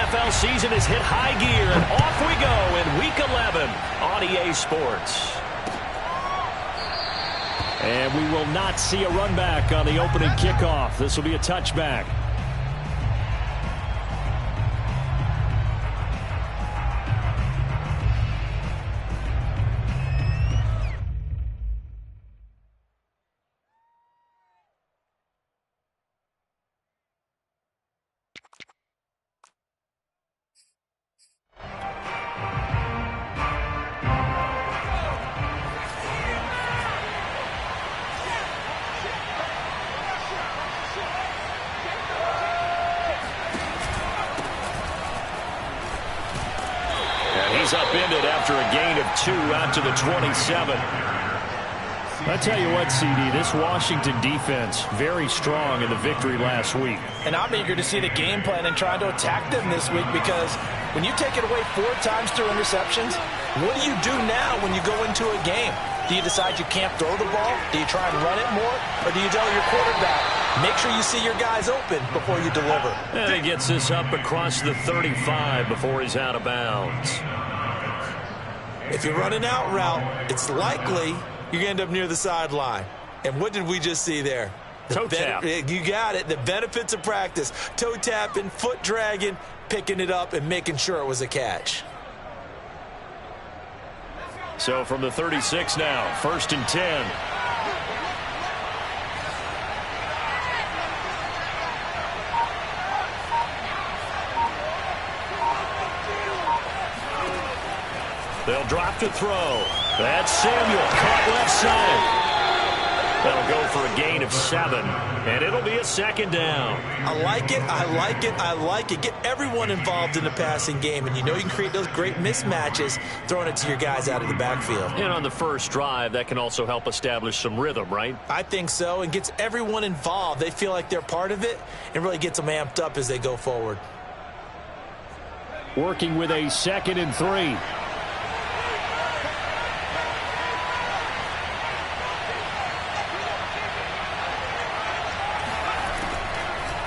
NFL season has hit high gear, and off we go in Week 11 on EA Sports. And we will not see a run back on the opening kickoff. This will be a touchback. He's upended after a gain of 2 out to the 27. I tell you what, CD, this Washington defense, very strong in the victory last week. And I'm eager to see the game plan and trying to attack them this week, because when you take it away 4 times through interceptions, what do you do now when you go into a game? Do you decide you can't throw the ball? Do you try and run it more? Or do you tell your quarterback, make sure you see your guys open before you deliver? And he gets this up across the 35 before he's out of bounds. If you run an out route, it's likely you're going to end up near the sideline. And what did we just see there? Toe tap. You got it. The benefits of practice. Toe tapping, foot dragging, picking it up, and making sure it was a catch. So from the 36 now, 1st and 10. They'll drop to throw. That's Samuel, caught left side. That'll go for a gain of 7, and it'll be a 2nd down. I like it, I like it, I like it. Get everyone involved in the passing game, and you know you can create those great mismatches throwing it to your guys out of the backfield. And on the first drive, that can also help establish some rhythm, right? I think so, and gets everyone involved. They feel like they're part of it, and really gets them amped up as they go forward. Working with a 2nd and 3.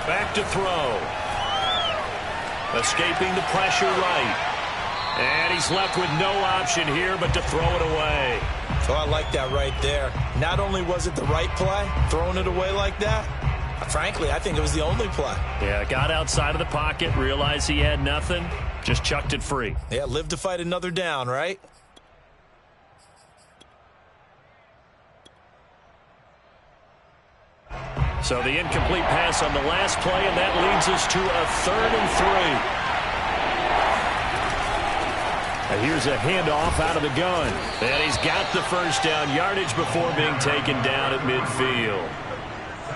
Back to throw. Escaping the pressure right. And he's left with no option here but to throw it away. So I like that right there. Not only was it the right play, throwing it away like that, frankly, I think it was the only play. Yeah, got outside of the pocket, realized he had nothing, just chucked it free. Yeah, live to fight another down, right? So the incomplete pass on the last play, and that leads us to a 3rd and 3. And here's a handoff out of the gun. And he's got the first down yardage before being taken down at midfield.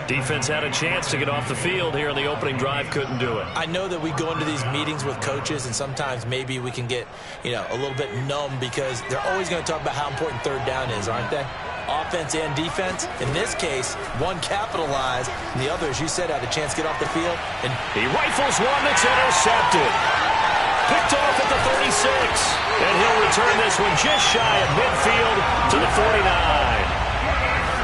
Defense had a chance to get off the field here in the opening drive, couldn't do it. I know that we go into these meetings with coaches, and sometimes maybe we can get, a little bit numb because they're always going to talk about how important 3rd down is, aren't they? Offense and defense. In this case, one capitalized, and the other, as you said, had a chance to get off the field. And he rifles one that's intercepted. Picked off at the 36. And he'll return this one just shy of midfield to the 49.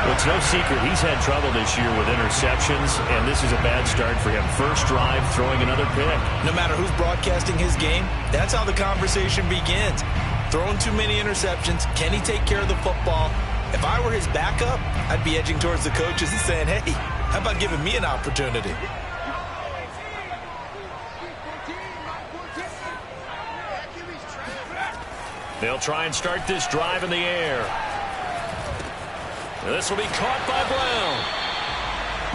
Well, it's no secret he's had trouble this year with interceptions, and this is a bad start for him. First drive, throwing another pick. No matter who's broadcasting his game, that's how the conversation begins. Throwing too many interceptions. Can he take care of the football? If I were his backup, I'd be edging towards the coaches and saying, hey, how about giving me an opportunity? They'll try and start this drive in the air. This will be caught by Brown.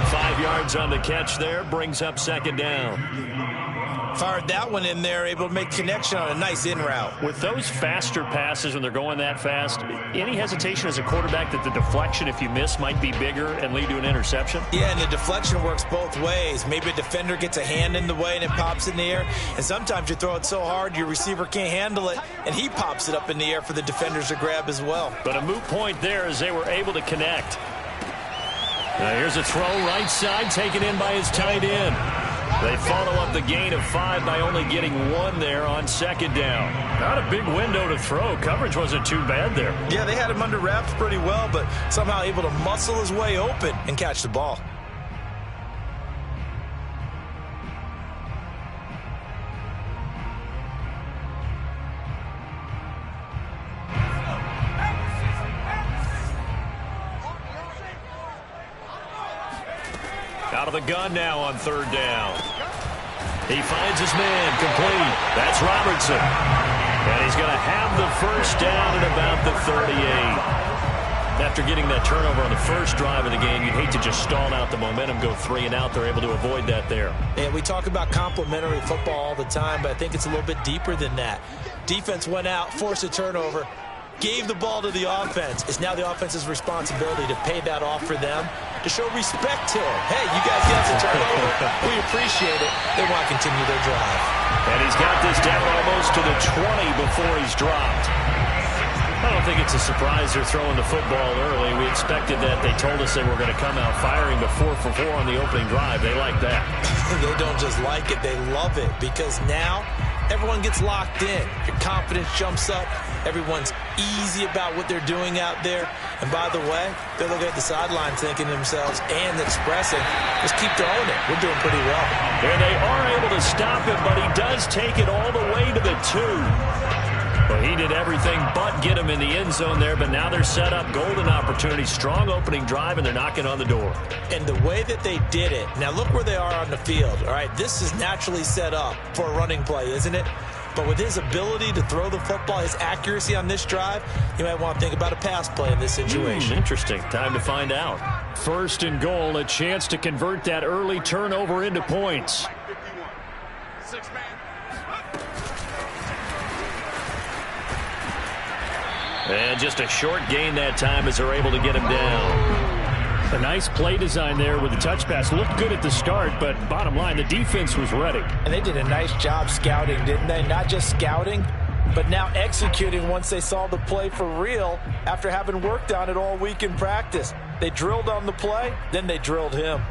5 yards on the catch there, brings up 2nd down. Fired that one in there, able to make connection on a nice in route. With those faster passes when they're going that fast, any hesitation as a quarterback that the deflection, if you miss, might be bigger and lead to an interception? Yeah, and the deflection works both ways. Maybe a defender gets a hand in the way and it pops in the air. And sometimes you throw it so hard your receiver can't handle it, and he pops it up in the air for the defenders to grab as well. But a moot point there as they were able to connect. Now here's a throw right side taken in by his tight end. They follow up the gain of 5 by only getting 1 there on 2nd down. Not a big window to throw. Coverage wasn't too bad there. Yeah, they had him under wraps pretty well, but somehow able to muscle his way open and catch the ball. Out of the gun now on third down. He finds his man, complete. That's Robertson. And he's going to have the first down at about the 38. After getting that turnover on the first drive of the game, you'd hate to just stall out the momentum, go 3 and out. They're able to avoid that there. And we talk about complementary football all the time, but I think it's a little bit deeper than that. Defense went out, forced a turnover, gave the ball to the offense. It's now the offense's responsibility to pay that off for them, to show respect to them. Hey, you guys got the turnover. We appreciate it. They want to continue their drive. And he's got this down almost to the 20 before he's dropped. I don't think it's a surprise they're throwing the football early. We expected that. They told us they were going to come out firing, but 4 for 4 on the opening drive. They like that. They don't just like it. They love it, because now everyone gets locked in. Your confidence jumps up. Everyone's easy about what they're doing out there. And by the way, they're looking at the sideline thinking to themselves and expressing, let's keep throwing it. We're doing pretty well. And they are able to stop him, but he does take it all the way to the 2. Well, he did everything but get him in the end zone there, but now they're set up. Golden opportunity, strong opening drive, and they're knocking on the door. And the way that they did it, now look where they are on the field. All right, this is naturally set up for a running play, isn't it? But with his ability to throw the football, his accuracy on this drive, you might want to think about a pass play in this situation. Interesting. Time to find out. First and goal, a chance to convert that early turnover into points. And just a short gain that time as they're able to get him down. A nice play design there with the touch pass. Looked good at the start, but bottom line, the defense was ready. And they did a nice job scouting, didn't they? Not just scouting, but now executing once they saw the play for real after having worked on it all week in practice. They drilled on the play, then they drilled him.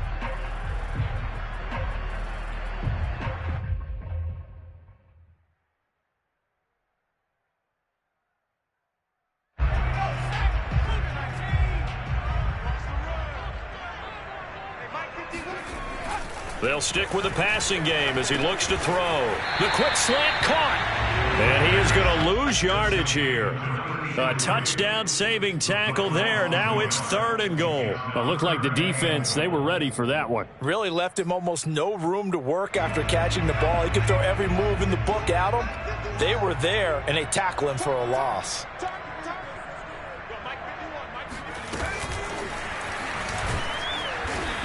They'll stick with the passing game as he looks to throw. The quick slant caught. And he is going to lose yardage here. A touchdown-saving tackle there. Now it's third and goal. It looked like the defense, they were ready for that one. Really left him almost no room to work after catching the ball. He could throw every move in the book at him. They were there, and they tackle him for a loss.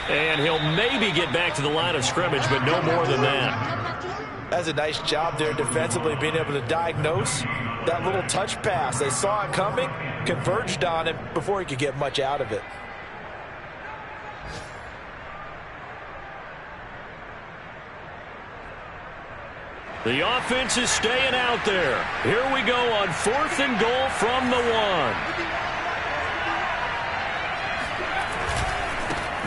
And he'll maybe get back to the line of scrimmage, but no more than that. That's a nice job there defensively, being able to diagnose that little touch pass. They saw it coming, converged on it before he could get much out of it. The offense is staying out there. Here we go on fourth and goal from the 1.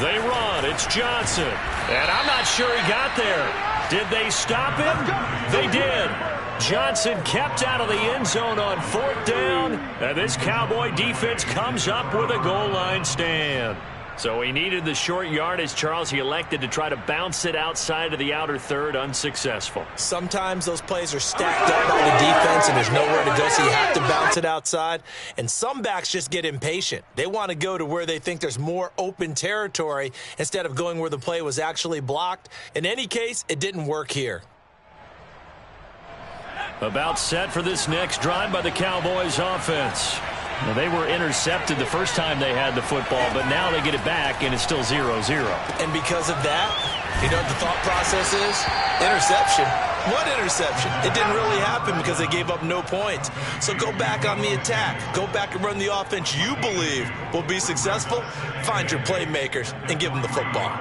They run. It's Johnson. And I'm not sure he got there. Did they stop him? They did. Johnson kept out of the end zone on fourth down. And this Cowboy defense comes up with a goal line stand. So he needed the short yardage, Charles. He elected to try to bounce it outside of the outer third, unsuccessful. Sometimes those plays are stacked up by the defense and there's nowhere to go, so you have to bounce it outside. And some backs just get impatient. They want to go to where they think there's more open territory instead of going where the play was actually blocked. In any case, it didn't work here. About set for this next drive by the Cowboys offense. Well, they were intercepted the first time they had the football, but now they get it back, and it's still 0-0. And because of that, you know what the thought process is? Interception. What interception? It didn't really happen because they gave up no points. So go back on the attack. Go back and run the offense you believe will be successful. Find your playmakers and give them the football.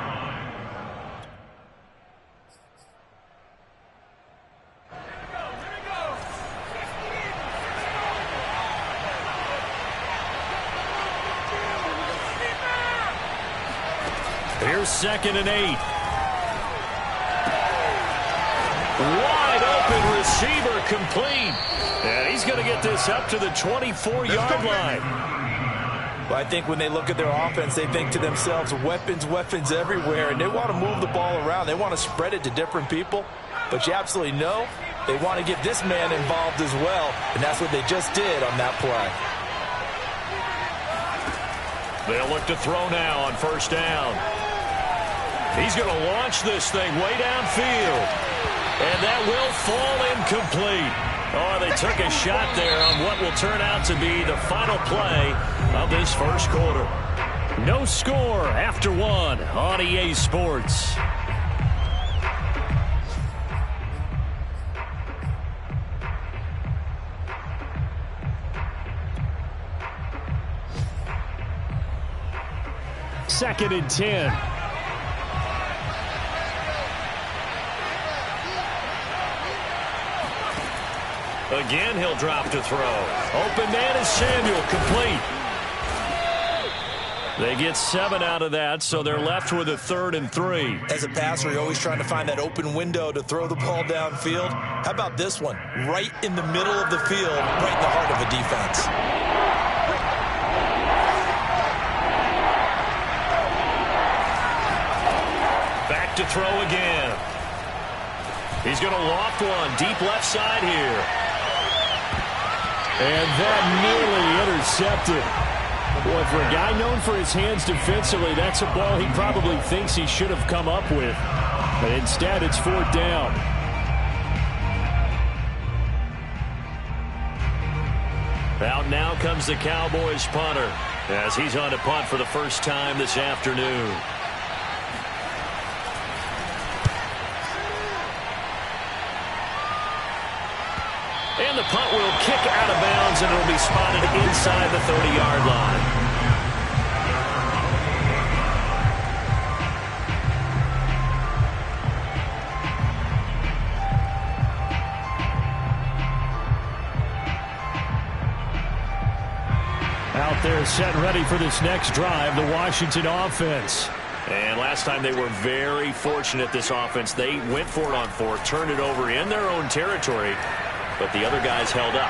Here's 2nd and 8. Wide open receiver complete. And he's going to get this up to the 24-yard line. Well, I think when they look at their offense, they think to themselves, weapons everywhere. And they want to move the ball around. They want to spread it to different people. But you absolutely know they want to get this man involved as well. And that's what they just did on that play. They'll look to throw now on first down. He's going to launch this thing way downfield. And that will fall incomplete. Oh, they took a shot there on what will turn out to be the final play of this first quarter. No score after one on EA Sports. Second and 10. Again, he'll drop to throw. Open man is Samuel, complete. They get 7 out of that, so they're left with a 3rd and 3. As a passer, you're always trying to find that open window to throw the ball downfield. How about this one? Right in the middle of the field, right in the heart of a defense. Back to throw again. He's going to loft one deep left side here. And that nearly intercepted. Boy, for a guy known for his hands defensively, that's a ball he probably thinks he should have come up with. But instead, it's 4th down. Out now comes the Cowboys punter as he's on to punt for the first time this afternoon. And the punt will kick out of bounds, and it'll be spotted inside the 30-yard line. Out there set ready for this next drive, the Washington offense. And last time they were very fortunate, this offense. They went for it on 4th, turned it over in their own territory, but the other guys held up.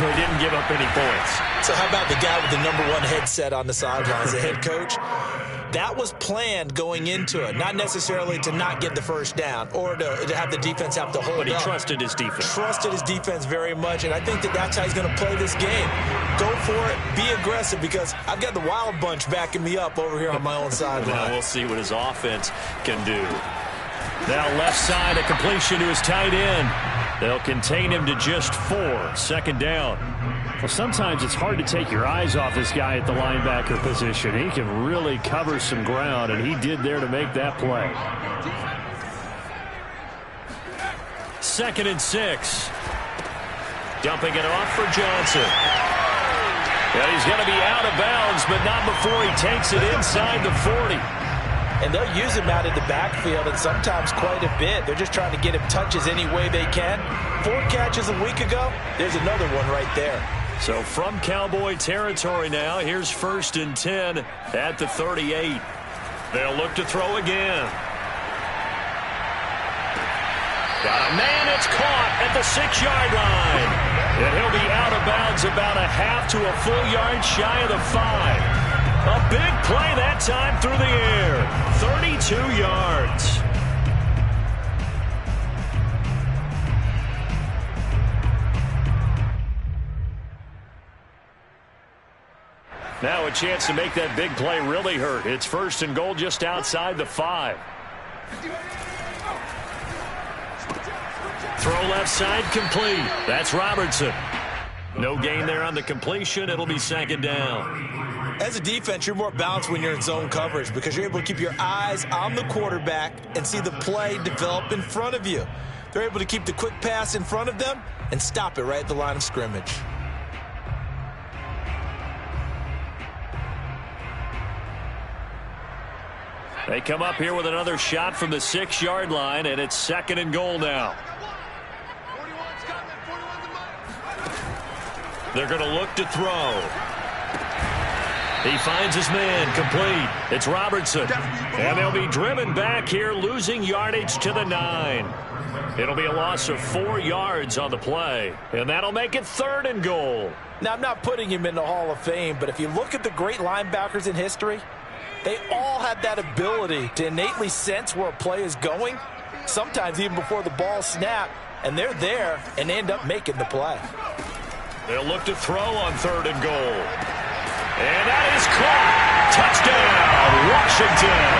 They didn't give up any points. So how about the guy with the #1 headset on the sidelines, the head coach? That was planned going into it, not necessarily to not get the first down or to have the defense have to hold up. But he trusted his defense. Trusted his defense very much, and I think that's how he's going to play this game. Go for it, be aggressive, because I've got the wild bunch backing me up over here on my own sideline. Now we'll see what his offense can do. Now left side, a completion to his tight end. They'll contain him to just 4. 2nd down. Well, sometimes it's hard to take your eyes off this guy at the linebacker position. He can really cover some ground, and he did there to make that play. 2nd and 6. Dumping it off for Johnson. And he's going to be out of bounds, but not before he takes it inside the 40. And they'll use him out in the backfield, and sometimes quite a bit. They're just trying to get him touches any way they can. 4 catches a week ago. There's another one right there. So from Cowboy territory now, here's 1st and 10 at the 38. They'll look to throw again. Got a man, it's caught at the 6-yard line. And he'll be out of bounds about a half to a full yard shy of the 5. A big play that time through the air. 32 yards. Now a chance to make that big play really hurt. It's 1st and goal just outside the 5. Throw left side complete. That's Robertson. No gain there on the completion. It'll be 2nd down. As a defense, you're more balanced when you're in zone coverage because you're able to keep your eyes on the quarterback and see the play develop in front of you. They're able to keep the quick pass in front of them and stop it right at the line of scrimmage. They come up here with another shot from the 6-yard line, and it's 2nd and goal now. They're going to look to throw. He finds his man, complete. It's Robertson. And they'll be driven back here, losing yardage to the 9. It'll be a loss of 4 yards on the play. And that'll make it 3rd and goal. Now, I'm not putting him in the Hall of Fame, but if you look at the great linebackers in history, they all had that ability to innately sense where a play is going, sometimes even before the ball snapped, and they're there and end up making the play. They'll look to throw on 3rd and goal. And that is caught. Touchdown, Washington.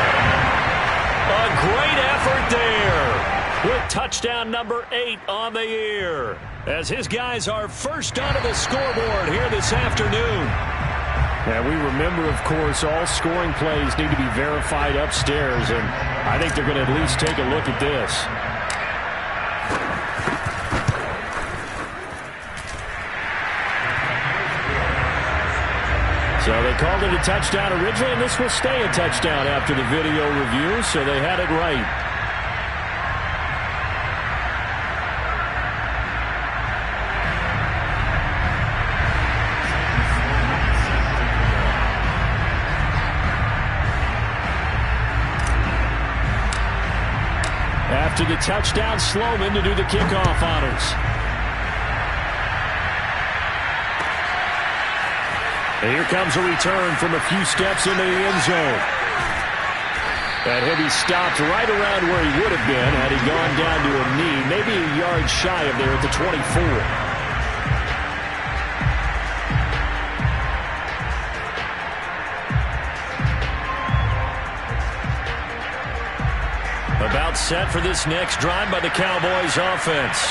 A great effort there with touchdown number 8 on the year, as his guys are first onto the scoreboard here this afternoon. And we remember, of course, all scoring plays need to be verified upstairs, and I think they're going to at least take a look at this. So they called it a touchdown originally, and this will stay a touchdown after the video review, so they had it right. After the touchdown, Sloman to do the kickoff honors. And here comes a return from a few steps into the end zone. And he'll be stopped right around where he would have been had he gone down to a knee, maybe a yard shy of there at the 24. About set for this next drive by the Cowboys offense.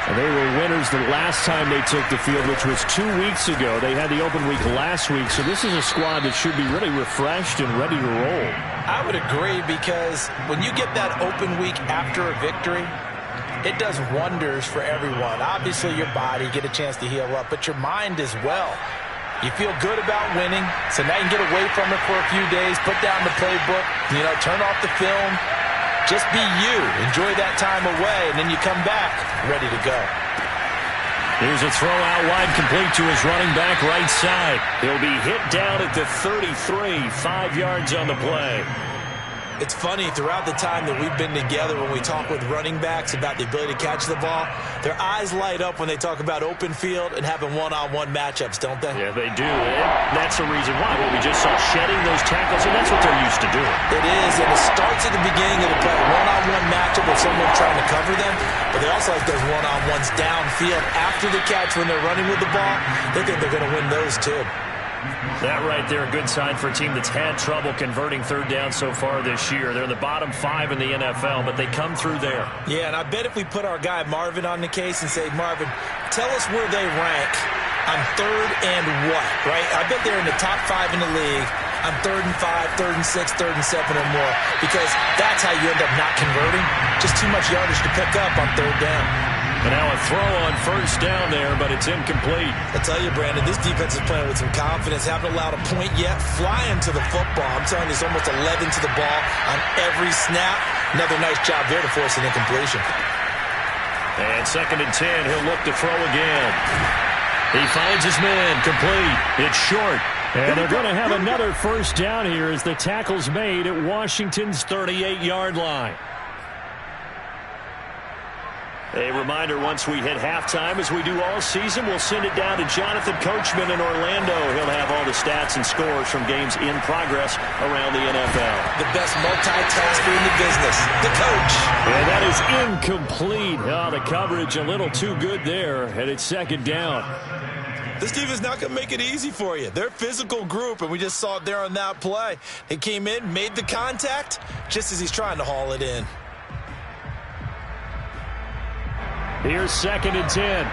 And they were winners the last time they took the field, which was 2 weeks ago. They had the open week last week, so this is a squad that should be really refreshed and ready to roll. I would agree, because when you get that open week after a victory, it does wonders for everyone. Obviously, your body, get a chance to heal up, but your mind as well. You feel good about winning, so now you can get away from it for a few days, put down the playbook, turn off the film. Just be you. Enjoy that time away, and then you come back ready to go. Here's a throw out wide, complete to his running back right side. He'll be hit down at the 33, 5 yards on the play. It's funny, throughout the time that we've been together, when we talk with running backs about the ability to catch the ball, their eyes light up when they talk about open field and having one-on-one matchups, don't they? Yeah, they do. And that's the reason why. Well, we just saw shedding those tackles, and that's what they're used to doing. It is, and it starts at the beginning of the play. One-on-one matchup with someone trying to cover them, but they also like those one-on-ones downfield after the catch when they're running with the ball. They think they're going to win those, too. That right there, a good sign for a team that's had trouble converting third down so far this year. They're in the bottom 5 in the NFL, but they come through there. Yeah, and I bet if we put our guy Marvin on the case and say, Marvin, tell us where they rank on third and what, right? I bet they're in the top 5 in the league on 3rd and 5, 3rd and 6, 3rd and 7 or more, because that's how you end up not converting. Just too much yardage to pick up on third down. And now a throw on first down there, but it's incomplete. I tell you, Brandon, this defense is playing with some confidence. Haven't allowed a point yet. Flying to the football. I'm telling you, it's almost 11 to the ball on every snap. Another nice job there to force an incompletion. And 2nd and 10, he'll look to throw again. He finds his man, complete. It's short. And they're going to have another first down here as the tackle's made at Washington's 38-yard line. A reminder, once we hit halftime, as we do all season, we'll send it down to Jonathan Coachman in Orlando. He'll have all the stats and scores from games in progress around the NFL. The best multitasker in the business, the coach. And that is incomplete. Oh, the coverage a little too good there, and it's 2nd down. This team is not going to make it easy for you. They're a physical group, and we just saw it there on that play. He came in, made the contact, just as he's trying to haul it in. Here's 2nd and 10.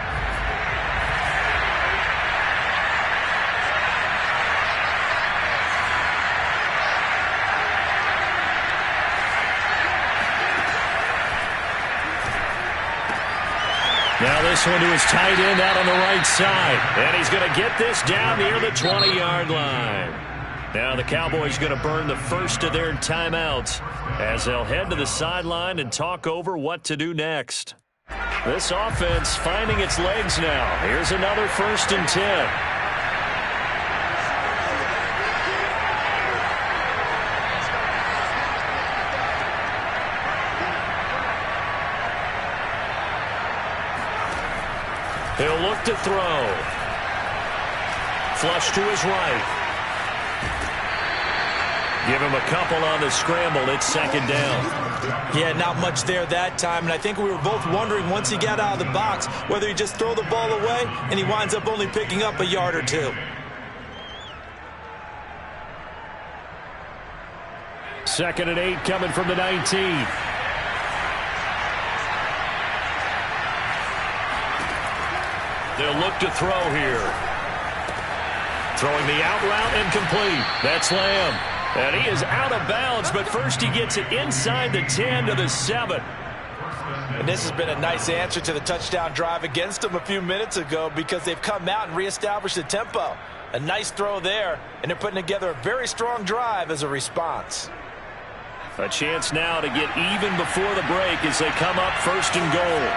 Now this one to his tight end out on the right side. And he's going to get this down near the 20-yard line. Now the Cowboys going to burn the first of their timeouts as they'll head to the sideline and talk over what to do next. This offense finding its legs now. Here's another 1st and 10. He'll look to throw. Flush to his right. Give him a couple on the scramble. It's 2nd down. Yeah, not much there that time. And I think we were both wondering once he got out of the box whether he just throw the ball away and he winds up only picking up a yard or two. 2nd and 8 coming from the 19. They'll look to throw here. Throwing the out route incomplete. That's Lamb. And he is out of bounds, but first he gets it inside the 10 to the 7. And this has been a nice answer to the touchdown drive against them a few minutes ago because they've come out and reestablished the tempo. A nice throw there, and they're putting together a very strong drive as a response. A chance now to get even before the break as they come up 1st and goal.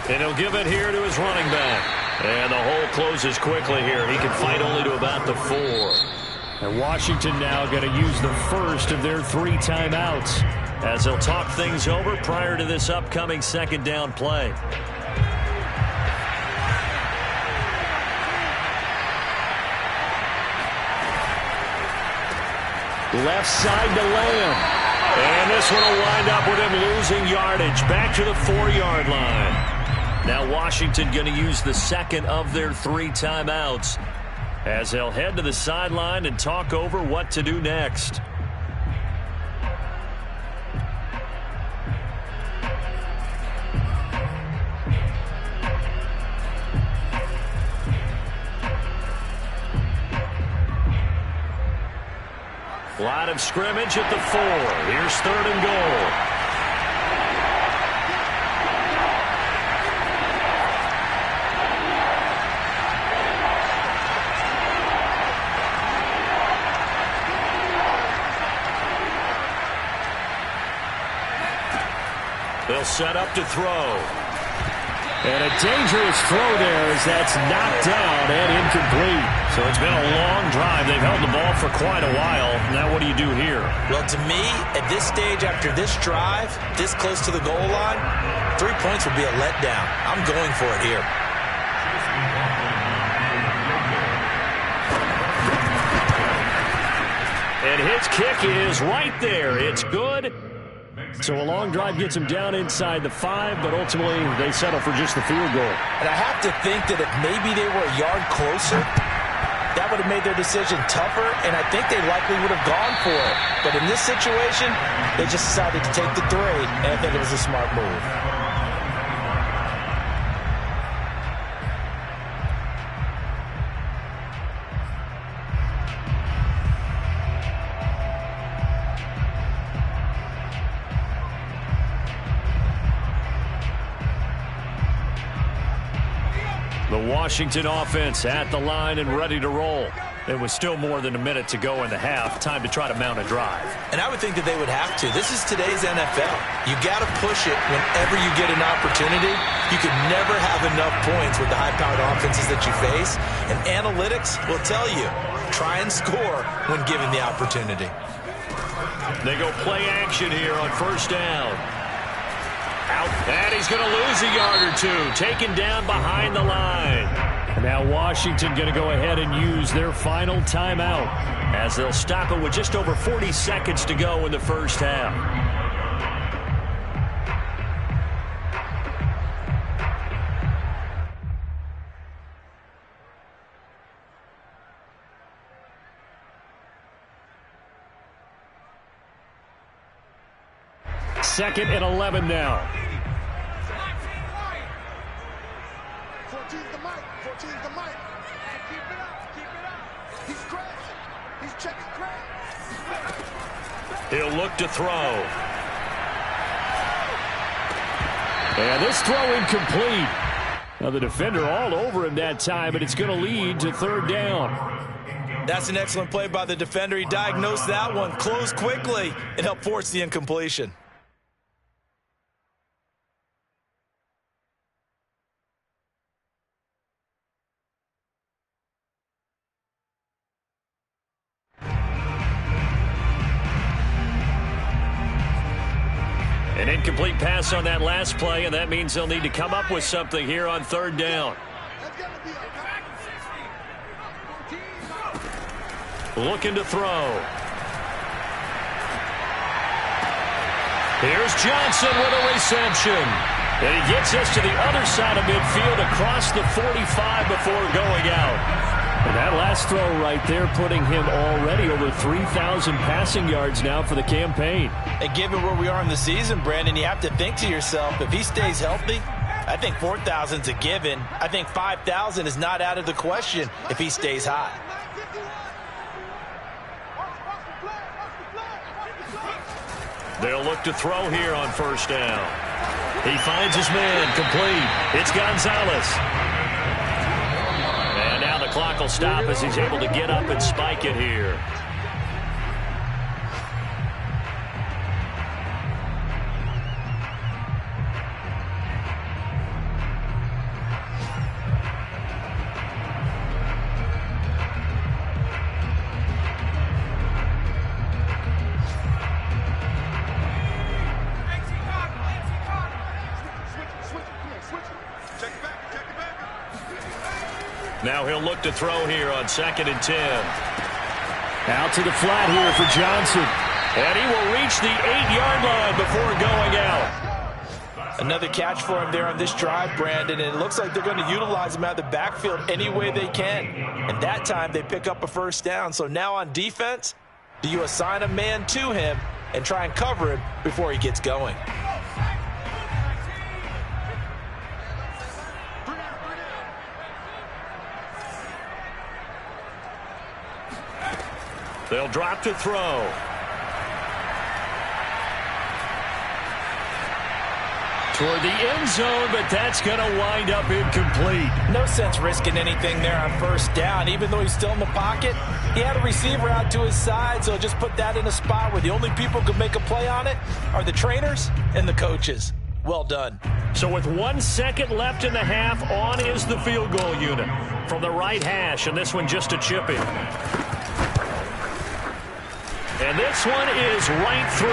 And he'll give it here to his running back. And the hole closes quickly here. He can fight only to about the 4. And Washington now going to use the first of their 3 timeouts as they'll talk things over prior to this upcoming 2nd down play. Left side to Lamb. And this one will wind up with him losing yardage back to the 4-yard line. Now Washington going to use the 2nd of their 3 timeouts as they'll head to the sideline and talk over what to do next. Line of scrimmage at the 4. Here's 3rd and goal. They'll set up to throw. And a dangerous throw there as that's knocked down and incomplete. So it's been a long drive. They've held the ball for quite a while. Now what do you do here? Well, to me, at this stage after this drive, this close to the goal line, 3 points would be a letdown. I'm going for it here. And his kick is right there. It's good. So a long drive gets them down inside the 5, but ultimately they settle for just the field goal. And I have to think that if maybe they were a yard closer, that would have made their decision tougher, and I think they likely would have gone for it. But in this situation, they just decided to take the 3, and I think it was a smart move. The Washington offense at the line and ready to roll. It was still more than a minute to go in the half. Time to try to mount a drive. And I would think that they would have to. This is today's NFL. You got to push it whenever you get an opportunity. You can never have enough points with the high-powered offenses that you face. And analytics will tell you, try and score when given the opportunity. They go play action here on 1st down. Out, and he's going to lose a yard or 2. Taken down behind the line. Now Washington going to go ahead and use their final timeout as they'll stop it with just over 40 seconds to go in the 1st half. Second and 11 now. 14's the mic. 14's the mic. Keep it up. Keep it up. He's crashing. He's checking crash. He'll look to throw. And this throw incomplete. Now the defender all over him that time, but it's going to lead to 3rd down. That's an excellent play by the defender. He diagnosed that one, closed quickly, and helped force the incompletion. An incomplete pass on that last play, and that means they'll need to come up with something here on 3rd down. looking to throw. Here's Johnson with a reception. And he gets us to the other side of midfield across the 45 before going out. And that last throw right there putting him already over 3,000 passing yards now for the campaign. And given where we are in the season, Brandon, you have to think to yourself, if he stays healthy, I think 4,000 is a given. I think 5,000 is not out of the question if he stays hot. They'll look to throw here on first down. He finds his man complete. It's Gonzalez. And now the clock will stop as he's able to get up and spike it here. Now he'll look to throw here on 2nd and 10. Out to the flat here for Johnson. And he will reach the 8-yard line before going out. Another catch for him there on this drive, Brandon, and it looks like they're going to utilize him out of the backfield any way they can. And that time they pick up a first down. So now on defense, do you assign a man to him and try and cover him before he gets going? They'll drop to throw. Toward the end zone, but that's going to wind up incomplete. No sense risking anything there on first down. Even though he's still in the pocket, he had a receiver out to his side, so just put that in a spot where the only people who can make a play on it are the trainers and the coaches. Well done. So with 1 second left in the half, on is the field goal unit from the right hash, and this one just a chip in. And this one is right through.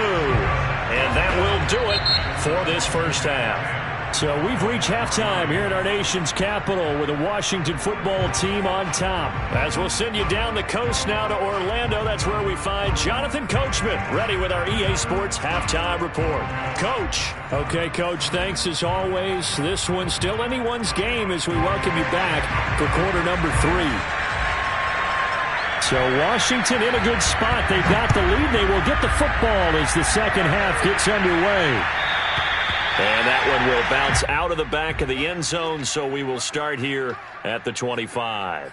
And that will do it for this first half. So we've reached halftime here in our nation's capital with the Washington football team on top. As we'll send you down the coast now to Orlando, that's where we find Jonathan Coachman ready with our EA Sports halftime report. Coach. Okay, Coach, thanks as always. This one's still anyone's game as we welcome you back for quarter number 3. So Washington in a good spot. They've got the lead. They will get the football as the second half gets underway. And that one will bounce out of the back of the end zone, so we will start here at the 25.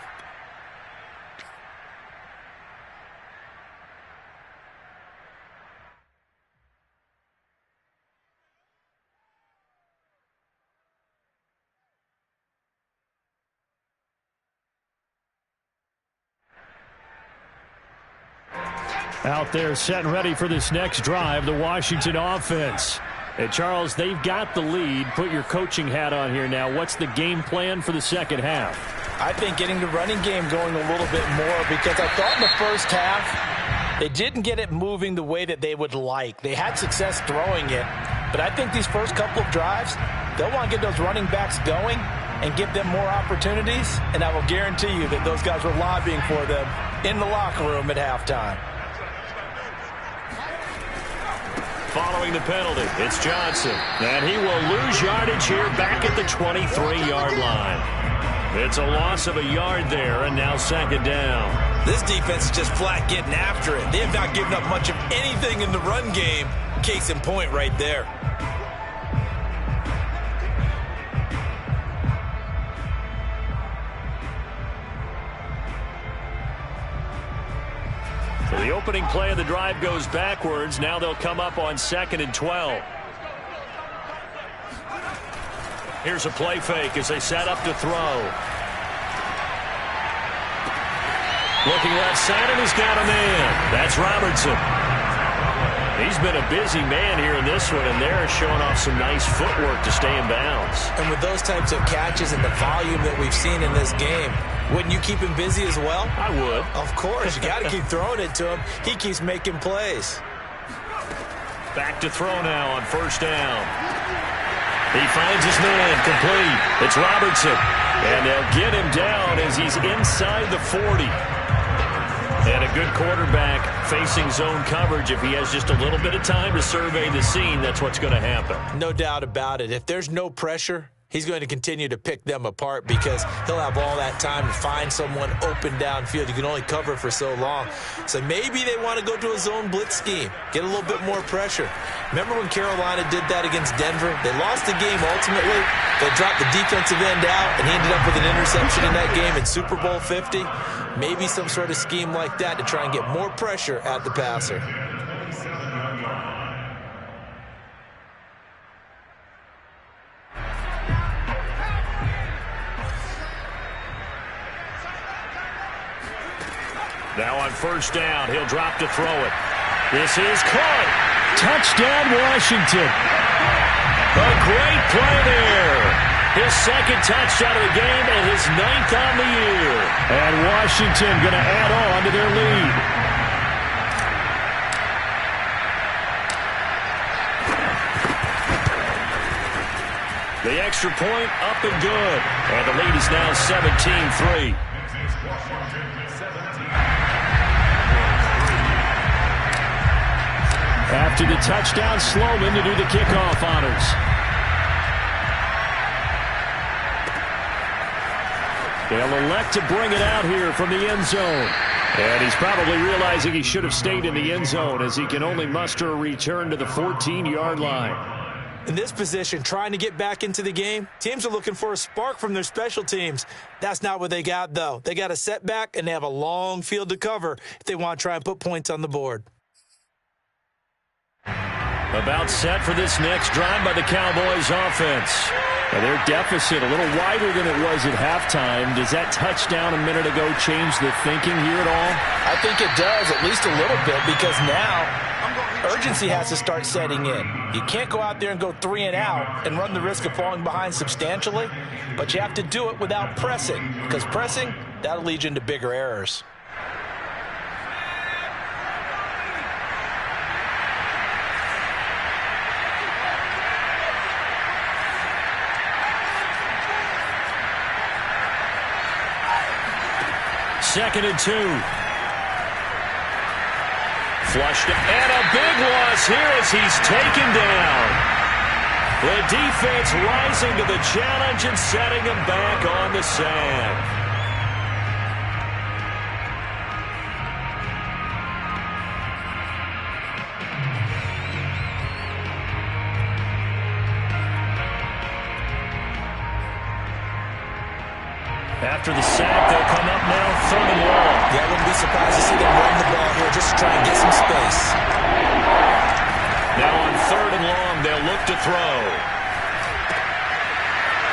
Out there set and ready for this next drive, the Washington offense. And Charles, they've got the lead. Put your coaching hat on here now. What's the game plan for the second half? I think getting the running game going a little bit more, because I thought in the first half they didn't get it moving the way that they would like. They had success throwing it, but I think these first couple of drives, they'll want to get those running backs going and give them more opportunities, and I will guarantee you that those guys were lobbying for them in the locker room at halftime. Following the penalty, it's Johnson. And he will lose yardage here back at the 23-yard line. It's a loss of a yard there, and now second down. This defense is just flat getting after it. They have not given up much of anything in the run game. Case in point right there. So the opening play of the drive goes backwards. Now they'll come up on 2nd and 12. Here's a play fake as they set up to throw. Looking left side, and he's got a man. That's Robertson. He's been a busy man here in this one, and they're showing off some nice footwork to stay in bounds. And with those types of catches and the volume that we've seen in this game, wouldn't you keep him busy as well? I would. Of course. You got to keep throwing it to him. He keeps making plays. Back to throw now on first down. He finds his man complete. It's Robertson. And they'll get him down as he's inside the 40. And a good quarterback facing zone coverage. If he has just a little bit of time to survey the scene, that's what's going to happen. No doubt about it. If there's no pressure, he's going to continue to pick them apart because he'll have all that time to find someone open downfield. You can only cover for so long. So maybe they want to go to a zone blitz scheme, get a little bit more pressure. Remember when Carolina did that against Denver? They lost the game ultimately. They dropped the defensive end out, and he ended up with an interception in that game in Super Bowl 50. Maybe some sort of scheme like that to try and get more pressure at the passer. Now on first down, he'll drop to throw it. This is caught. Touchdown, Washington. A great play there. His second touchdown of the game and his 9th on the year. And Washington going to add on to their lead. The extra point up and good. And the lead is now 17-3. After the touchdown, Sloman to do the kickoff honors. They'll elect to bring it out here from the end zone. And he's probably realizing he should have stayed in the end zone as he can only muster a return to the 14-yard line. In this position, trying to get back into the game, teams are looking for a spark from their special teams. That's not what they got, though. They got a setback, and they have a long field to cover if they want to try and put points on the board. About set for this next drive by the Cowboys offense. Now their deficit a little wider than it was at halftime. Does that touchdown a minute ago change the thinking here at all? I think it does, at least a little bit, because now urgency has to start setting in. You can't go out there and go 3 and out and run the risk of falling behind substantially, but you have to do it without pressing, because pressing, that'll lead you into bigger errors. Second and 2. Flushed and a big loss here as he's taken down. The defense rising to the challenge and setting him back on the sand. After the sack, they'll come up now, 3rd and long. Yeah, I wouldn't be surprised to see them run the ball here just to try and get some space. Now on 3rd and long, they'll look to throw.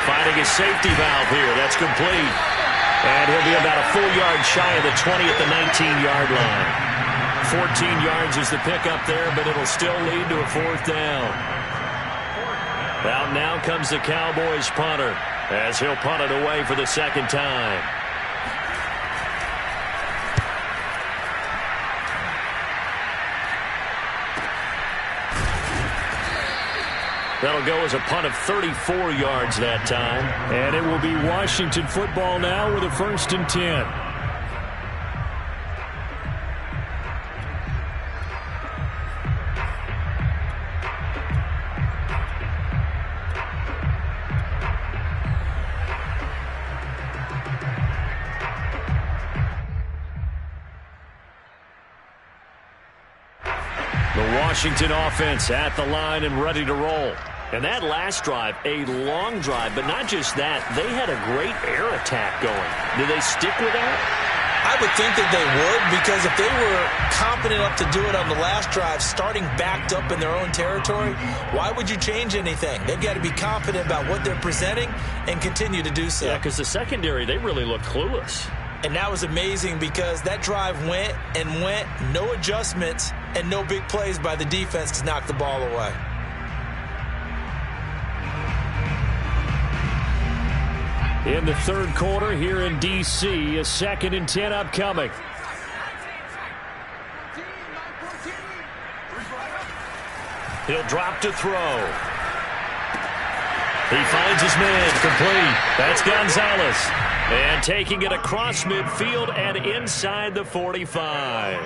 Finding a safety valve here. That's complete. And he'll be about a full yard shy of the 20 at the 19-yard line. 14 yards is the pickup there, but it'll still lead to a 4th down. Out now comes the Cowboys punter, as he'll punt it away for the 2nd time. That'll go as a punt of 34 yards that time. And it will be Washington football now with a 1st and 10. Washington offense at the line and ready to roll. And that last drive, a long drive, but not just that. They had a great air attack going. Do they stick with that? I would think that they would, because if they were confident enough to do it on the last drive, starting backed up in their own territory, why would you change anything? They've got to be confident about what they're presenting and continue to do so. Yeah, because the secondary, they really looked clueless. And that was amazing because that drive went and went, no adjustments, and no big plays by the defense to knock the ball away. In the 3rd quarter here in D.C., a 2nd and 10 upcoming. He'll drop to throw. He finds his man, complete. That's Gonzalez. And taking it across midfield and inside the 45.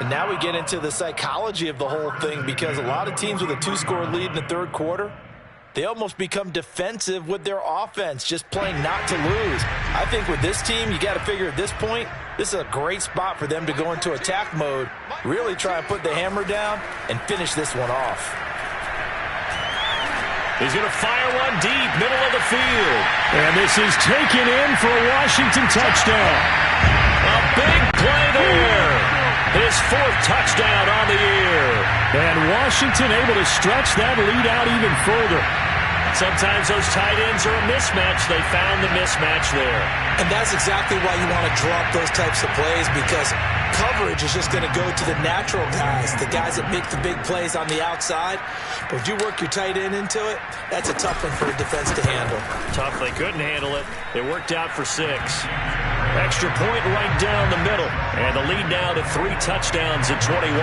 And now we get into the psychology of the whole thing, because a lot of teams with a 2-score lead in the third quarter, they almost become defensive with their offense, just playing not to lose. I think with this team, you got to figure at this point, this is a great spot for them to go into attack mode, really try and put the hammer down and finish this one off. He's going to fire one deep, middle of the field. And this is taken in for a Washington touchdown. A big play there. His 4th touchdown on the year. And Washington able to stretch that lead out even further. Sometimes those tight ends are a mismatch. They found the mismatch there. And that's exactly why you want to drop those types of plays, because coverage is just going to go to the natural guys, the guys that make the big plays on the outside. But if you work your tight end into it, that's a tough one for a defense to handle. Tough. They couldn't handle it. It worked out for 6. Extra point right down the middle. And the lead now to 3 touchdowns at 21.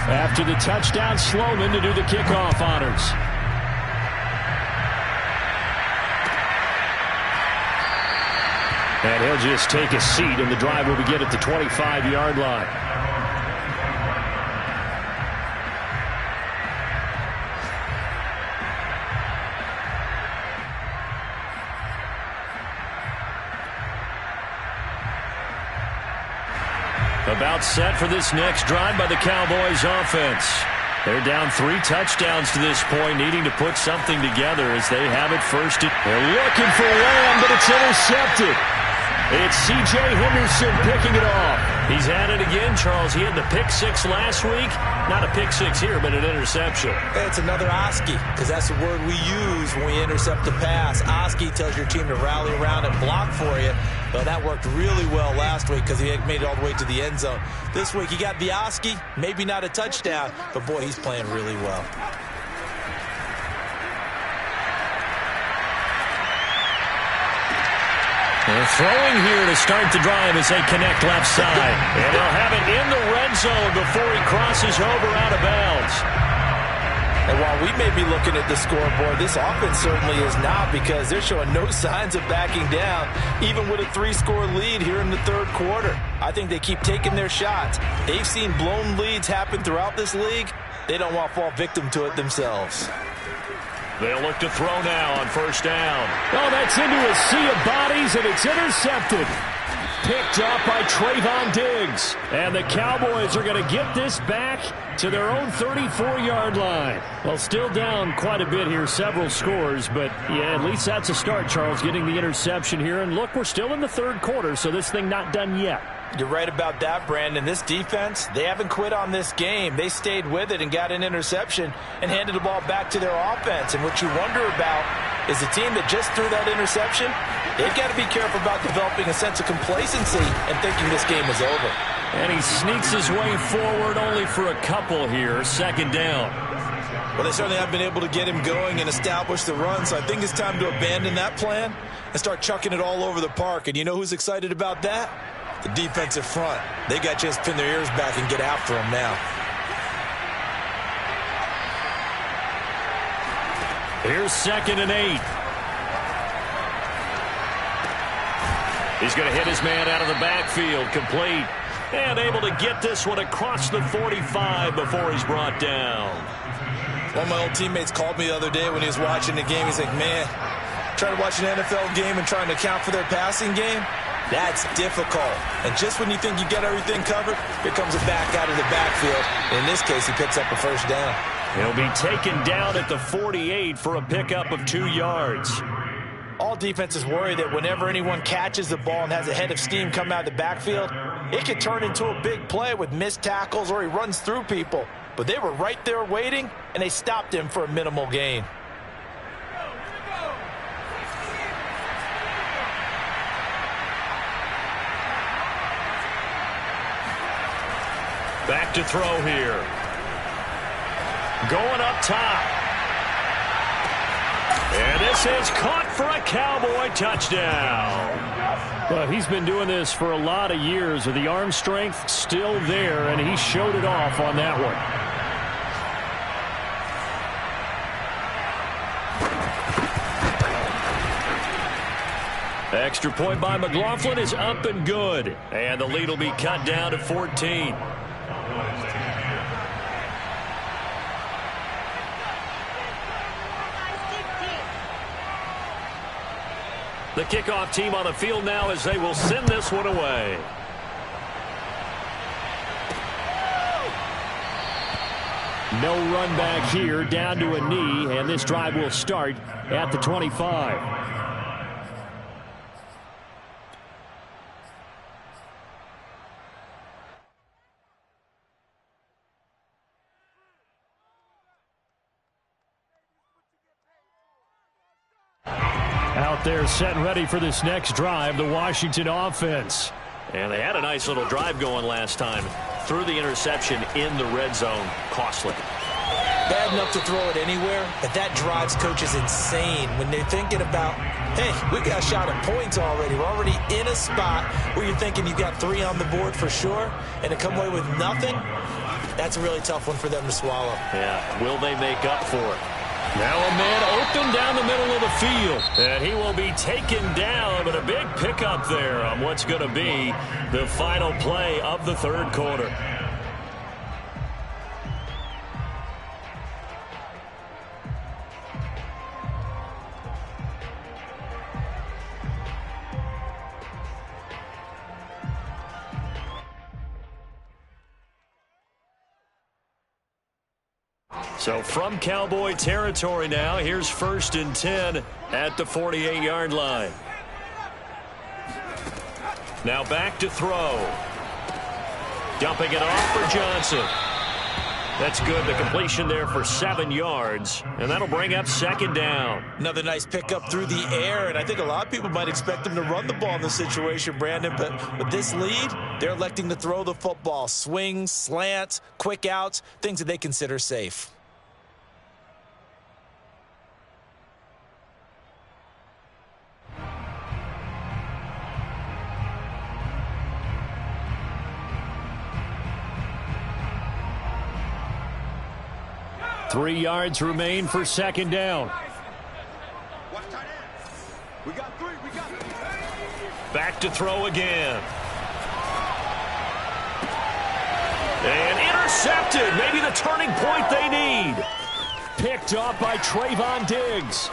After the touchdown, Sloman to do the kickoff honors. And he'll just take a seat, and the drive will begin at the 25-yard line. About set for this next drive by the Cowboys offense. They're down 3 touchdowns to this point, needing to put something together as they have it first. They're looking for Lamb, but it's intercepted. It's C.J. Henderson picking it off. He's at it again, Charles. He had the pick 6 last week. Not a pick 6 here, but an interception. It's another Oski, because that's the word we use when we intercept the pass. Oski tells your team to rally around and block for you. Well, that worked really well last week because he made it all the way to the end zone. This week he got the Oski, maybe not a touchdown, but boy, he's playing really well. They're throwing here to start the drive as they connect left side. And they'll have it in the red zone before he crosses over out of bounds. And while we may be looking at the scoreboard, this offense certainly is not, because they're showing no signs of backing down, even with a 3-score lead here in the third quarter. I think they keep taking their shots. They've seen blown leads happen throughout this league. They don't want to fall victim to it themselves. They'll look to throw now on first down. Oh, that's into a sea of bodies, and it's intercepted. Picked up by Trayvon Diggs. And the Cowboys are going to get this back to their own 34-yard line. Well, still down quite a bit here, several scores, but yeah, at least that's a start, Charles, getting the interception here. And look, we're still in the third quarter, so this thing not done yet. You're right about that, Brandon. This defense, they haven't quit on this game. They stayed with it and got an interception and handed the ball back to their offense. And what you wonder about is the team that just threw that interception, they've got to be careful about developing a sense of complacency and thinking this game is over. And he sneaks his way forward only for a couple here. Second down. Well, they certainly have been able to get him going and establish the run, so I think it's time to abandon that plan and start chucking it all over the park. And you know who's excited about that? The defensive front. They got a chance to pin their ears back and get after him now. Here's 2nd and 8. He's going to hit his man out of the backfield, complete. And able to get this one across the 45 before he's brought down. One of my old teammates called me the other day when he was watching the game. He's like, man, trying to watch an NFL game and trying to account for their passing game, that's difficult. And just when you think you got everything covered, here comes a back out of the backfield. In this case, he picks up a first down. He'll be taken down at the 48 for a pickup of 2 yards. All defenses worry that whenever anyone catches the ball and has a head of steam come out of the backfield, it could turn into a big play with missed tackles or he runs through people. But they were right there waiting, and they stopped him for a minimal gain. Back to throw here. Going up top. And this is caught for a Cowboy touchdown. Well, he's been doing this for a lot of years with the arm strength still there, and he showed it off on that one. Extra point by McLaughlin is up and good. And the lead will be cut down to 14. The kickoff team on the field now as they will send this one away. No run back here, down to a knee, and this drive will start at the 25. Out there set and ready for this next drive, the Washington offense. And they had a nice little drive going last time. Threw the interception in the red zone. Costly. Bad enough to throw it anywhere, but that drives coaches insane when they're thinking about, hey, we got a shot at points already. We're already in a spot where you're thinking you've got 3 on the board for sure, and to come away with nothing, that's a really tough one for them to swallow. Yeah, will they make up for it? Now a man open down the middle of the field. And he will be taken down, but a big pickup there on what's going to be the final play of the third quarter. So from Cowboy territory now, here's 1st and 10 at the 48-yard line. Now back to throw. Dumping it off for Johnson. That's good. The completion there for 7 yards, and that'll bring up 2nd down. Another nice pickup through the air, and I think a lot of people might expect him to run the ball in this situation, Brandon, but with this lead, they're electing to throw the football. Swings, slants, quick outs, things that they consider safe. Three yards remain for 2nd down. We got 3. We got 3. Back to throw again. And intercepted. Maybe the turning point they need. Picked off by Trayvon Diggs.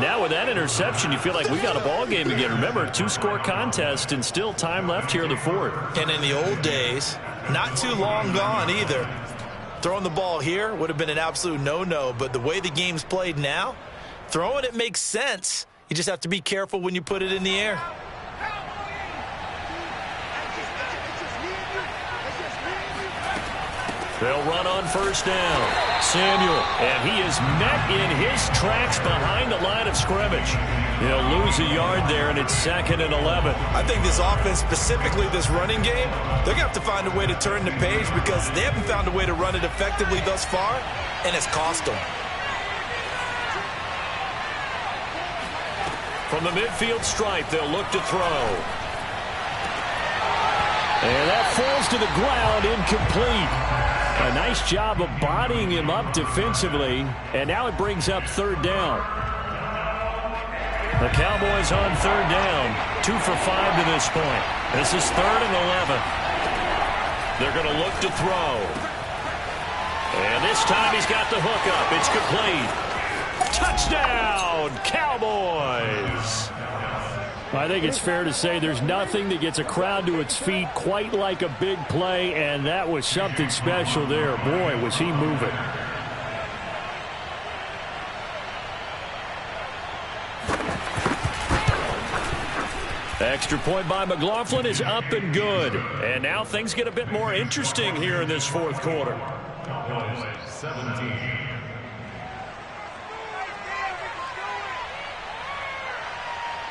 Now with that interception, you feel like we got a ball game again. Remember, 2-score contest and still time left here in the 4th. And in the old days, not too long gone either. Throwing the ball here would have been an absolute no-no, but the way the game's played now, throwing it makes sense. You just have to be careful when you put it in the air. They'll run on 1st down. Samuel, and he is met in his tracks behind the line of scrimmage. He'll lose a yard there, and it's 2nd and 11. I think this offense, specifically this running game, they're going to have to find a way to turn the page because they haven't found a way to run it effectively thus far, and it's cost them. From the midfield stripe, they'll look to throw. And that falls to the ground, incomplete. A nice job of bodying him up defensively, and now it brings up 3rd down. The Cowboys on 3rd down, 2 for 5 to this point. This is 3rd and 11. They're going to look to throw. And this time he's got the hook up. It's complete. Touchdown, Cowboys! I think it's fair to say there's nothing that gets a crowd to its feet quite like a big play, and that was something special there. Boy, was he moving. Extra point by McLaughlin is up and good. And now things get a bit more interesting here in this 4th quarter. 17.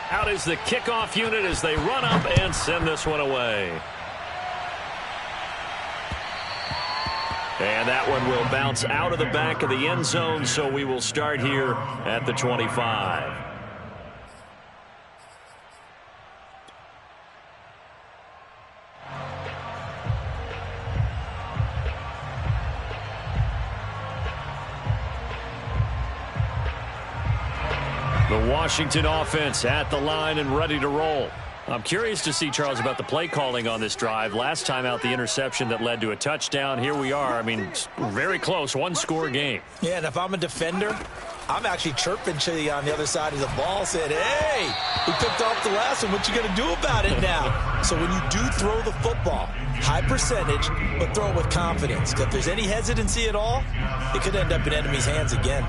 Out is the kickoff unit as they run up and send this one away. And that one will bounce out of the back of the end zone, so we will start here at the 25. The The Washington offense at the line and ready to roll. I'm curious to see, Charles, about the play calling on this drive. Last time out, the interception that led to a touchdown. Here we are. I mean, very close, one-score game. Yeah, and if I'm a defender, I'm actually chirping Chili on the other side of the ball, saying, hey, we picked off the last one. What you going to do about it now? So when you do throw the football, high percentage, but throw it with confidence. If there's any hesitancy at all, it could end up in enemy's hands again.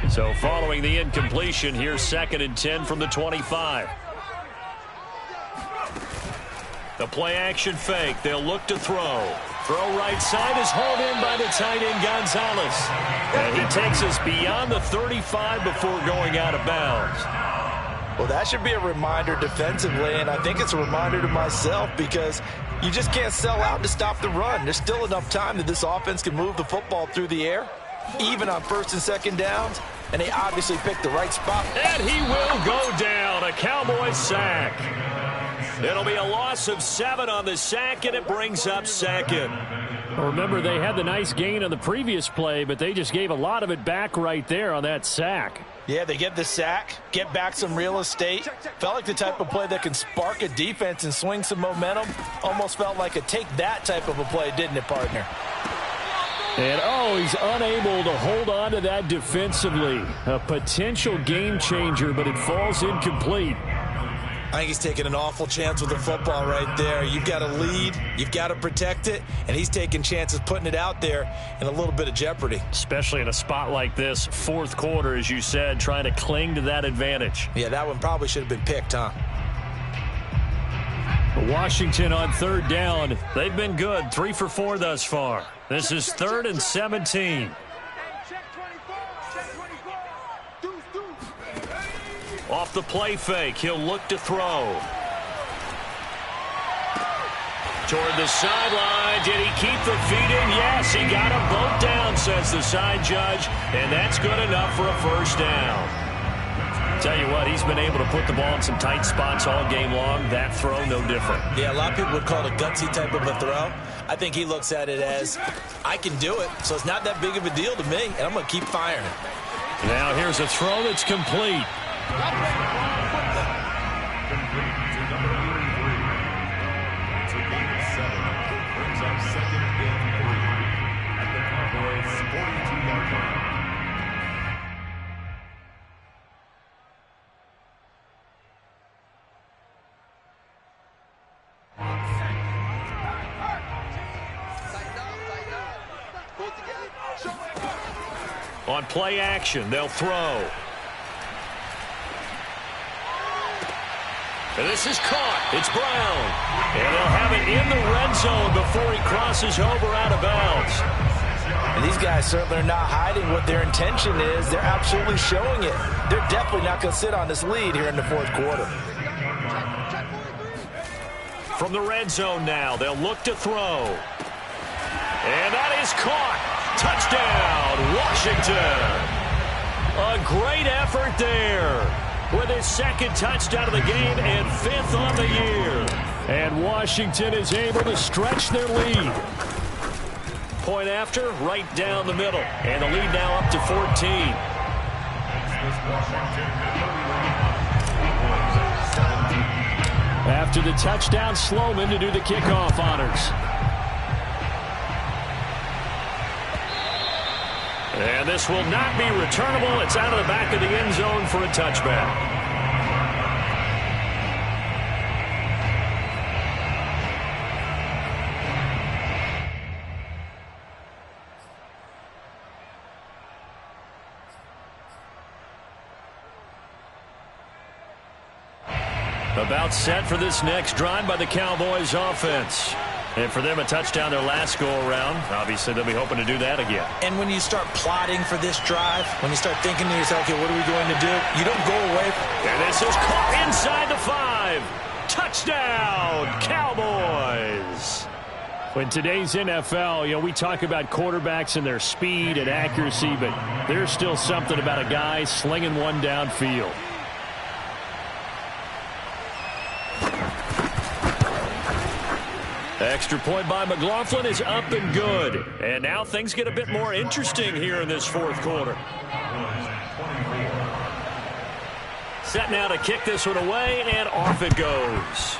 So following the incompletion, here's 2nd and 10 from the 25. The play action fake. They'll look to throw. Throw right side is hauled in by the tight end Gonzalez. And he takes us beyond the 35 before going out of bounds. Well, that should be a reminder defensively, and I think it's a reminder to myself because you just can't sell out to stop the run. There's still enough time that this offense can move the football through the air, even on 1st and 2nd downs, and they obviously picked the right spot. And he will go down. A Cowboys sack. It'll be a loss of 7 on the sack, and it brings up 2nd. Well, remember, they had the nice gain on the previous play, but they just gave a lot of it back right there on that sack. Yeah, they get the sack, get back some real estate. Felt like the type of play that can spark a defense and swing some momentum. Almost felt like a take-that type of a play, didn't it, partner? And, he's unable to hold on to that defensively. A potential game changer, but it falls incomplete. I think he's taking an awful chance with the football right there. You've got to lead, you've got to protect it, and he's taking chances putting it out there in a little bit of jeopardy. Especially in a spot like this, 4th quarter, as you said, trying to cling to that advantage. Yeah, that one probably should have been picked, huh? Washington on 3rd down. They've been good, 3 for 4 thus far. This is 3rd and 17. Off the play fake, he'll look to throw. Toward the sideline, did he keep the feet in? Yes, he got them both down, says the side judge, and that's good enough for a 1st down. Tell you what, he's been able to put the ball in some tight spots all game long. That throw, no different. Yeah, a lot of people would call it a gutsy type of a throw. I think he looks at it as, I can do it, so it's not that big of a deal to me, and I'm going to keep firing. Now here's a throw that's complete. On play action, they'll throw. And this is caught. It's Brown. And they'll have it in the red zone before he crosses over out of bounds. And these guys certainly are not hiding what their intention is. They're absolutely showing it. They're definitely not going to sit on this lead here in the 4th quarter. From the red zone now, they'll look to throw. And that is caught. Touchdown, Washington. A great effort there. With his 2nd touchdown of the game and 5th on the year. And Washington is able to stretch their lead. Point after, right down the middle. And the lead now up to 14. After the touchdown, Sloman to do the kickoff honors. And this will not be returnable. It's out of the back of the end zone for a touchback. About set for this next drive by the Cowboys offense. And for them, a touchdown their last go-around. Obviously, they'll be hoping to do that again. And when you start plotting for this drive, when you start thinking to yourself, okay, what are we going to do? You don't go away. And this is caught inside the 5. Touchdown, Cowboys. In today's NFL, we talk about quarterbacks and their speed and accuracy, but there's still something about a guy slinging one downfield. Extra point by McLaughlin is up and good. And now things get a bit more interesting here in this fourth quarter. Set now to kick this one away, and off it goes.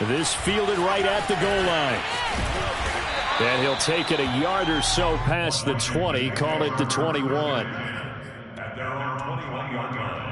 This fielded right at the goal line. And he'll take it a yard or so past the 20, call it the 21. At their own 21-yard line.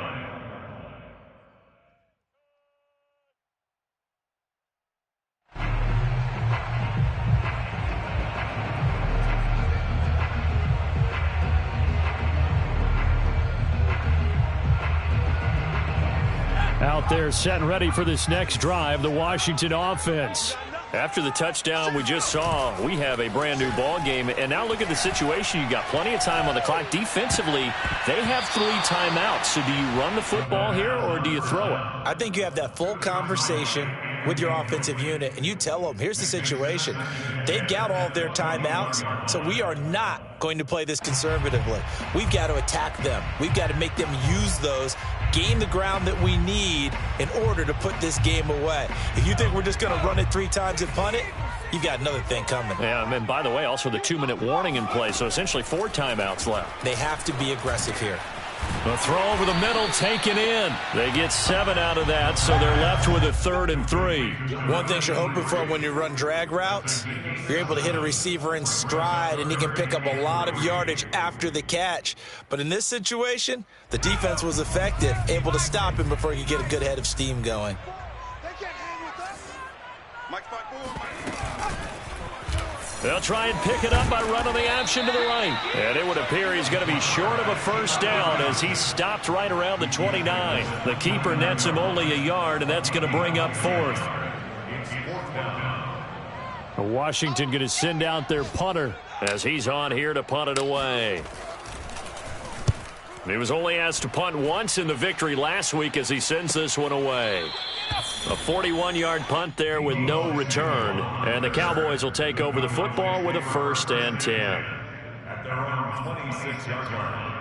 Out there set and ready for this next drive, the Washington offense. After the touchdown we just saw, we have a brand new ball game. And now look at the situation. You got plenty of time on the clock. Defensively, they have 3 timeouts. So do you run the football here or do you throw it? I think you have that full conversation with your offensive unit, and you tell them, here's the situation. They've got all of their timeouts, so we are not going to play this conservatively. We've got to attack them. We've got to make them use those, gain the ground that we need in order to put this game away. If you think we're just going to run it 3 times and punt it, you've got another thing coming. Yeah, and by the way, also the 2-minute warning in play, so essentially 4 timeouts left. They have to be aggressive here. The throw over the middle taken in. They get 7 out of that, so they're left with a 3rd and 3. One thing you're hoping for when you run drag routes, you're able to hit a receiver in stride, and he can pick up a lot of yardage after the catch. But in this situation, the defense was effective, able to stop him before he could get a good head of steam going. They can't hang with us. Mike, They'll try and pick it up by running the option to the right. And it would appear he's going to be short of a first down as he stopped right around the 29. The keeper nets him only a yard, and that's going to bring up 4th. Washington going to send out their punter as he's on here to punt it away. He was only asked to punt once in the victory last week as he sends this one away. A 41-yard punt there with no return. And the Cowboys will take over the football with a 1st and 10. At their own 26-yard line.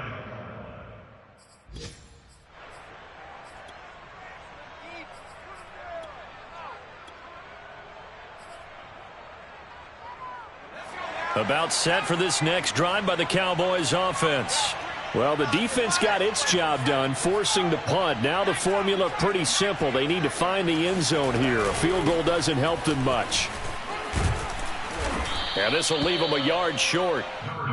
About set for this next drive by the Cowboys offense. Well, the defense got its job done, forcing the punt. Now the formula pretty simple. They need to find the end zone here. A field goal doesn't help them much. And this will leave them a yard short.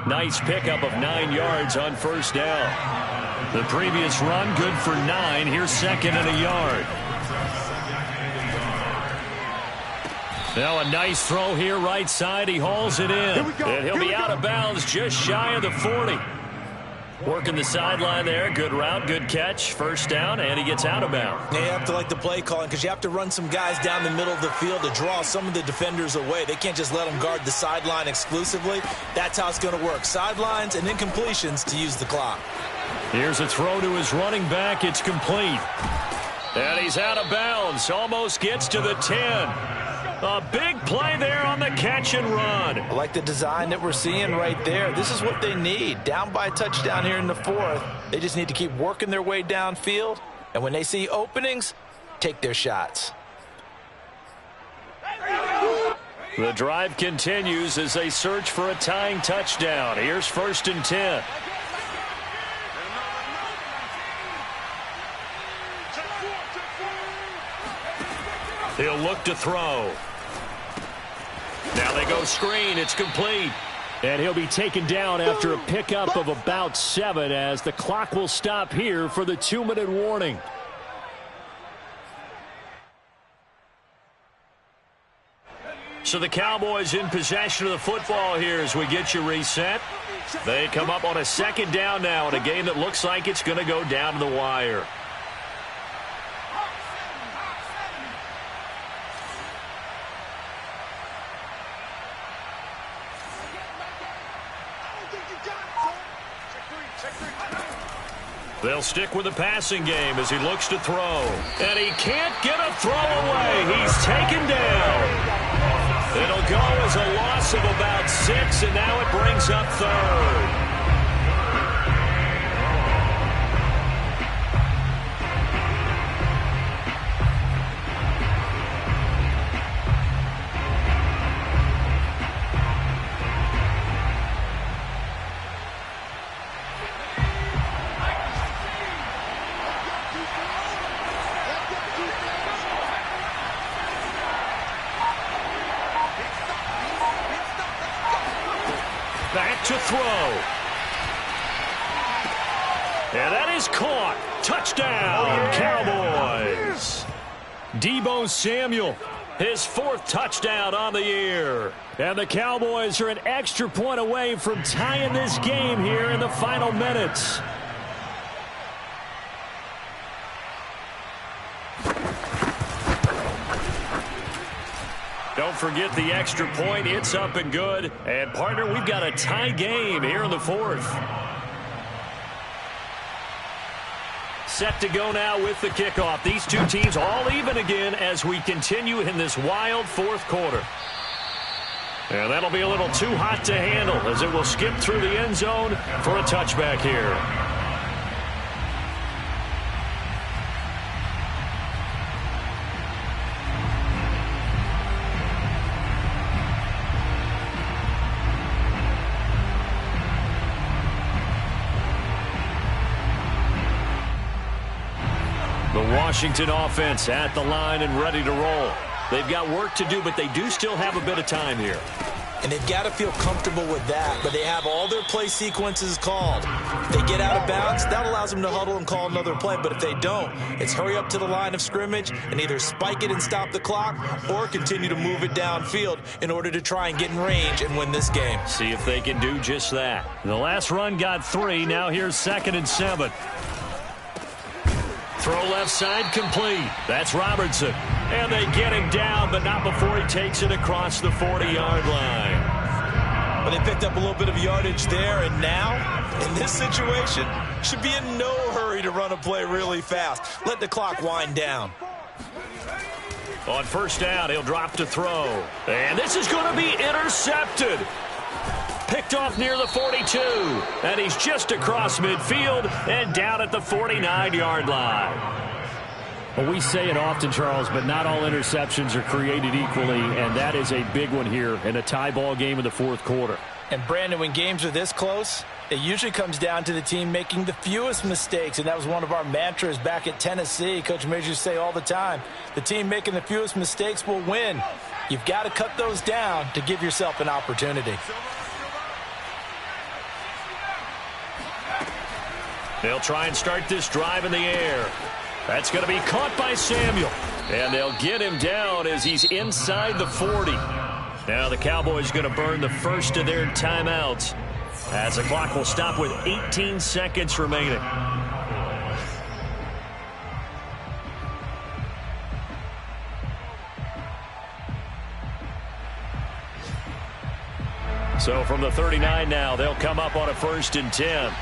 Nice pickup of 9 yards on first down. The previous run, good for 9. Here's 2nd and a yard. Now a nice throw here, right side. He hauls it in. And he'll be out of bounds just shy of the 40. Working the sideline there. Good route, good catch. First down, and he gets out of bounds. You have to like the play calling because you have to run some guys down the middle of the field to draw some of the defenders away. They can't just let them guard the sideline exclusively. That's how it's going to work. Sidelines and then completions to use the clock. Here's a throw to his running back. It's complete. And he's out of bounds. Almost gets to the 10. A big play there on the catch and run. I like the design that we're seeing right there. This is what they need. Down by a touchdown here in the 4th. They just need to keep working their way downfield. And when they see openings, take their shots. The drive continues as they search for a tying touchdown. Here's 1st and 10. He'll look to throw. Now they go screen. It's complete. And he'll be taken down after a pickup of about 7 as the clock will stop here for the 2-minute warning. So the Cowboys in possession of the football here as we get you reset. They come up on a 2nd down now in a game that looks like it's going to go down to the wire. They'll stick with the passing game as he looks to throw. And he can't get a throw away. He's taken down. It'll go as a loss of about 6, and now it brings up 3rd. Back to throw. And that is caught. Touchdown, Cowboys. Deebo Samuel, his 4th touchdown on the year. And the Cowboys are an extra point away from tying this game here in the final minutes. Don't forget the extra point. It's up and good. And, partner, we've got a tie game here in the 4th. Set to go now with the kickoff. These two teams all even again as we continue in this wild 4th quarter. And that'll be a little too hot to handle as it will skip through the end zone for a touchback here. The Washington offense at the line and ready to roll. They've got work to do, but they do still have a bit of time here. And they've got to feel comfortable with that, but they have all their play sequences called. If they get out of bounds, that allows them to huddle and call another play, but if they don't, it's hurry up to the line of scrimmage and either spike it and stop the clock or continue to move it downfield in order to try and get in range and win this game. See if they can do just that. The last run got 3. Now here's 2nd and 7. Throw left side complete. That's Robertson. And they get him down, but not before he takes it across the 40-yard line. But they picked up a little bit of yardage there, and now, in this situation, should be in no hurry to run a play really fast. Let the clock wind down. On 1st down, he'll drop to throw. And this is going to be intercepted. Picked off near the 42. And he's just across midfield and down at the 49-yard line. Well, we say it often, Charles, but not all interceptions are created equally, and that is a big one here in a tie ball game in the 4th quarter. And, Brandon, when games are this close, it usually comes down to the team making the fewest mistakes, and that was one of our mantras back at Tennessee. Coach Majors used to say all the time, the team making the fewest mistakes will win. You've got to cut those down to give yourself an opportunity. They'll try and start this drive in the air. That's going to be caught by Samuel. And they'll get him down as he's inside the 40. Now the Cowboys going to burn the first of their timeouts as the clock will stop with 18 seconds remaining. So from the 39 now, they'll come up on a 1st and 10.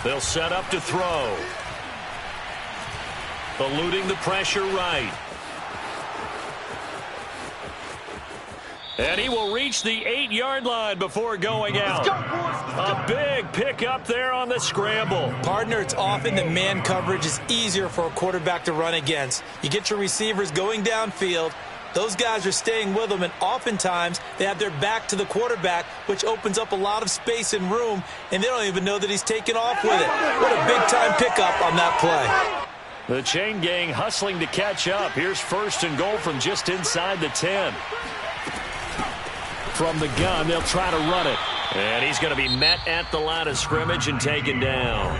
They'll set up to throw. Eluding the pressure right. And he will reach the 8-yard line before going out. A big pickup there on the scramble. Partner, it's often that man coverage is easier for a quarterback to run against. You get your receivers going downfield. Those guys are staying with them, and oftentimes they have their back to the quarterback, which opens up a lot of space and room, and they don't even know that he's taken off with it. What a big-time pickup on that play. The chain gang hustling to catch up. Here's 1st and goal from just inside the 10. From the gun, they'll try to run it. And he's going to be met at the line of scrimmage and taken down.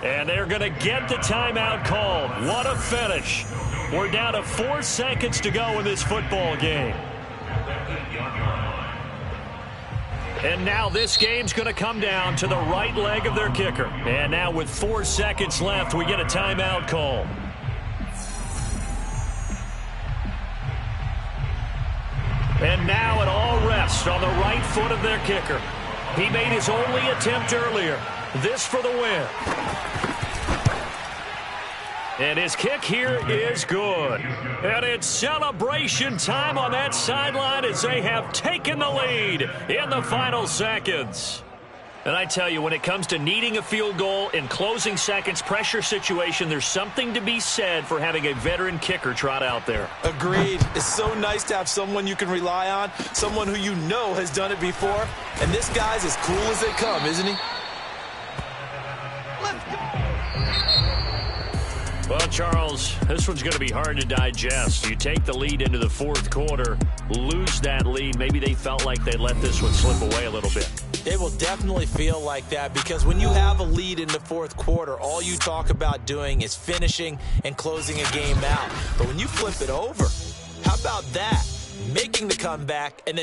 And they're going to get the timeout called. What a finish. We're down to 4 seconds to go in this football game. And now this game's going to come down to the right leg of their kicker. And now with 4 seconds left, we get a timeout call. And now it all rests on the right foot of their kicker. He made his only attempt earlier. This for the win. And his kick here is good. And it's celebration time on that sideline as they have taken the lead in the final seconds. And I tell you, when it comes to needing a field goal in closing seconds, pressure situation, there's something to be said for having a veteran kicker trot out there. Agreed. It's so nice to have someone you can rely on, someone who you know has done it before. And this guy's as cool as they come, isn't he? Well, Charles, this one's going to be hard to digest. You take the lead into the fourth quarter, lose that lead. Maybe they felt like they let this one slip away a little bit. They will definitely feel like that because when you have a lead in the fourth quarter, all you talk about doing is finishing and closing a game out. But when you flip it over, how about that? Making the comeback and then